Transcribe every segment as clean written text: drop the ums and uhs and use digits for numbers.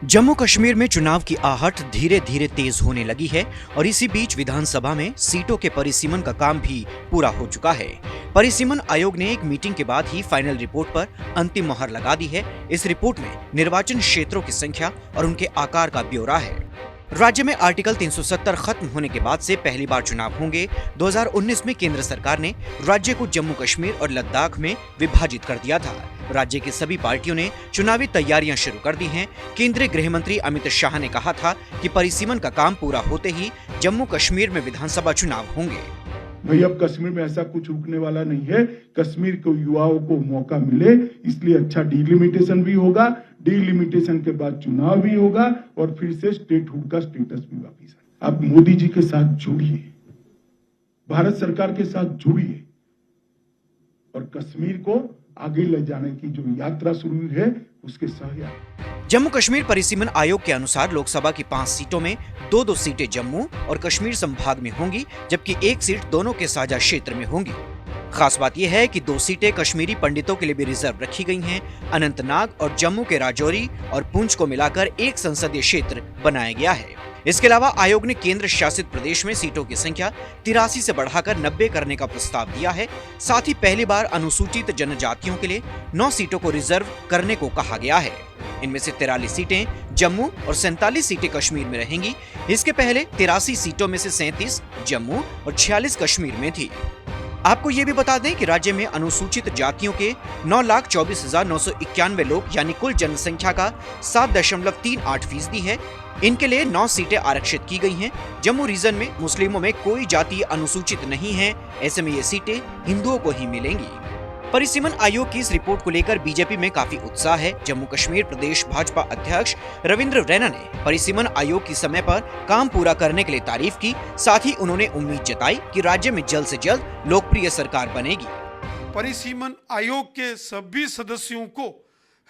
जम्मू कश्मीर में चुनाव की आहट धीरे धीरे तेज होने लगी है और इसी बीच विधानसभा में सीटों के परिसीमन का काम भी पूरा हो चुका है। परिसीमन आयोग ने एक मीटिंग के बाद ही फाइनल रिपोर्ट पर अंतिम मोहर लगा दी है। इस रिपोर्ट में निर्वाचन क्षेत्रों की संख्या और उनके आकार का ब्यौरा है। राज्य में आर्टिकल 370 खत्म होने के बाद से पहली बार चुनाव होंगे। 2019 में केंद्र सरकार ने राज्य को जम्मू कश्मीर और लद्दाख में विभाजित कर दिया था। राज्य की सभी पार्टियों ने चुनावी तैयारियां शुरू कर दी हैं। केंद्रीय गृह मंत्री अमित शाह ने कहा था कि परिसीमन का काम पूरा होते ही जम्मू कश्मीर में विधानसभा चुनाव होंगे। भाई अब कश्मीर में ऐसा कुछ रुकने वाला नहीं है। कश्मीर के युवाओं को मौका मिले, इसलिए अच्छा डिलिमिटेशन भी होगा। डिलिमिटेशन के बाद चुनाव भी होगा और फिर से स्टेटहुड का स्टेटस भी वापिस। आप मोदी जी के साथ जुड़िए, भारत सरकार के साथ जुड़िए और कश्मीर को आगे ले जाने की जो यात्रा शुरू है उसके सहयोग। जम्मू कश्मीर परिसीमन आयोग के अनुसार लोकसभा की 5 सीटों में 2-2 सीटें जम्मू और कश्मीर संभाग में होंगी, जबकि 1 सीट दोनों के साझा क्षेत्र में होंगी। खास बात यह है कि 2 सीटें कश्मीरी पंडितों के लिए भी रिजर्व रखी गई हैं। अनंतनाग और जम्मू के राजौरी और पुंछ को मिलाकर 1 संसदीय क्षेत्र बनाया गया है। इसके अलावा आयोग ने केंद्र शासित प्रदेश में सीटों की संख्या 83 से बढ़ाकर 90 करने का प्रस्ताव दिया है। साथ ही पहली बार अनुसूचित जनजातियों के लिए 9 सीटों को रिजर्व करने को कहा गया है। इनमें से 43 सीटें जम्मू और 47 सीटें कश्मीर में रहेंगी। इसके पहले 83 सीटों में से 37 जम्मू और 46 कश्मीर में थी। आपको ये भी बता दें कि राज्य में अनुसूचित जातियों के 9,24,991 लोग यानी कुल जनसंख्या का 7.38% है। इनके लिए 9 सीटें आरक्षित की गई हैं। जम्मू रीजन में मुस्लिमों में कोई जाति अनुसूचित नहीं है, ऐसे में ये सीटें हिंदुओं को ही मिलेंगी। परिसीमन आयोग की इस रिपोर्ट को लेकर बीजेपी में काफी उत्साह है। जम्मू कश्मीर प्रदेश भाजपा अध्यक्ष रविंद्र रैना ने परिसीमन आयोग की समय पर काम पूरा करने के लिए तारीफ की। साथ ही उन्होंने उम्मीद जताई कि राज्य में जल्द से जल्द लोकप्रिय सरकार बनेगी। परिसीमन आयोग के सभी सदस्यों को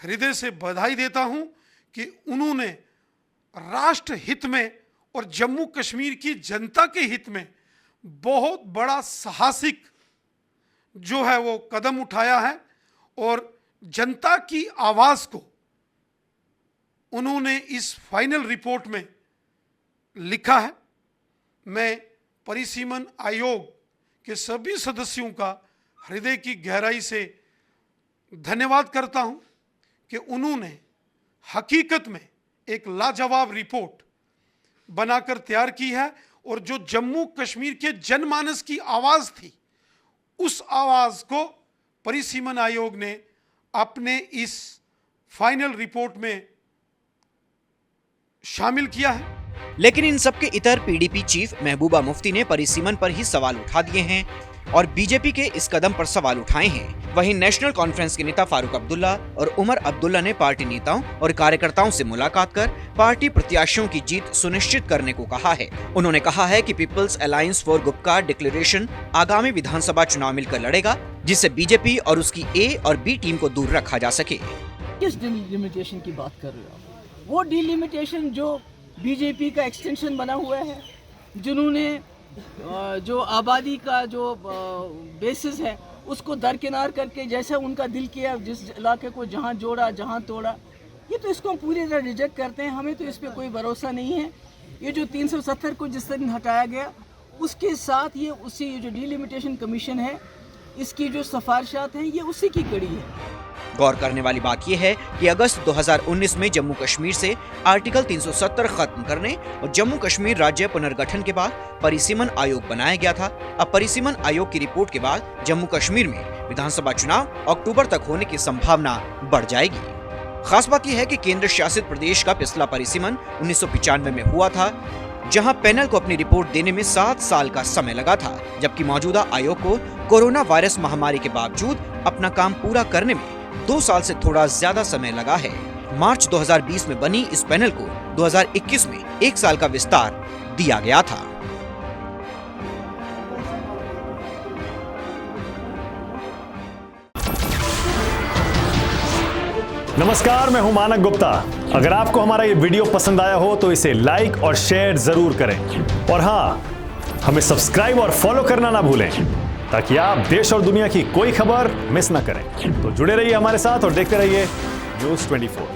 हृदय से बधाई देता हूं कि उन्होंने राष्ट्र हित में और जम्मू कश्मीर की जनता के हित में बहुत बड़ा साहसिक जो है वो कदम उठाया है और जनता की आवाज को उन्होंने इस फाइनल रिपोर्ट में लिखा है। मैं परिसीमन आयोग के सभी सदस्यों का हृदय की गहराई से धन्यवाद करता हूं कि उन्होंने हकीकत में एक लाजवाब रिपोर्ट बनाकर तैयार की है और जो जम्मू कश्मीर के जनमानस की आवाज थी उस आवाज को परिसीमन आयोग ने अपने इस फाइनल रिपोर्ट में शामिल किया है। लेकिन इन सब के इतर पीडीपी चीफ महबूबा मुफ्ती ने परिसीमन पर ही सवाल उठा दिए हैं और बीजेपी के इस कदम पर सवाल उठाए हैं। वहीं नेशनल कॉन्फ्रेंस के नेता फारूक अब्दुल्ला और उमर अब्दुल्ला ने पार्टी नेताओं और कार्यकर्ताओं से मुलाकात कर पार्टी प्रत्याशियों की जीत सुनिश्चित करने को कहा है। उन्होंने कहा है कि people's alliance for Gupkar declaration आगामी विधानसभा चुनाव मिलकर लड़ेगा, जिससे बीजेपी और उसकी ए और बी टीम को दूर रखा जा सके। किस डिलिमिटेशन की बात कर रहे हो आप? वो डिलिमिटेशन जो बीजेपी का एक्सटेंशन बना हुआ है, जिन्होंने जो आबादी का जो बेसिस है उसको दरकिनार करके जैसा उनका दिल किया, जिस इलाके को जहां जोड़ा जहां तोड़ा, ये तो इसको हम पूरी तरह रिजेक्ट करते हैं। हमें तो इस पे कोई भरोसा नहीं है। ये जो 370 को जिस तरह हटाया गया उसके साथ ये उसी जो डिलिमिटेशन कमीशन है इसकी जो सिफारिशात हैं ये उसी की कड़ी है। गौर करने वाली बात यह है कि अगस्त 2019 में जम्मू कश्मीर से आर्टिकल 370 खत्म करने और जम्मू कश्मीर राज्य पुनर्गठन के बाद परिसीमन आयोग बनाया गया था। अब परिसीमन आयोग की रिपोर्ट के बाद जम्मू कश्मीर में विधानसभा चुनाव अक्टूबर तक होने की संभावना बढ़ जाएगी। खास बात यह है कि केंद्र शासित प्रदेश का पिछला परिसीमन 1995 में हुआ था, जहां पैनल को अपनी रिपोर्ट देने में 7 साल का समय लगा था, जबकि मौजूदा आयोग को कोरोना वायरस महामारी के बावजूद अपना काम पूरा करने में 2 साल से थोड़ा ज्यादा समय लगा है। मार्च 2020 में बनी इस पैनल को 2021 में 1 साल का विस्तार दिया गया था। नमस्कार, मैं हूं मानक गुप्ता। अगर आपको हमारा ये वीडियो पसंद आया हो तो इसे लाइक और शेयर जरूर करें और हाँ, हमें सब्सक्राइब और फॉलो करना ना भूलें ताकि आप देश और दुनिया की कोई खबर मिस ना करें। तो जुड़े रहिए हमारे साथ और देखते रहिए न्यूज़ 24।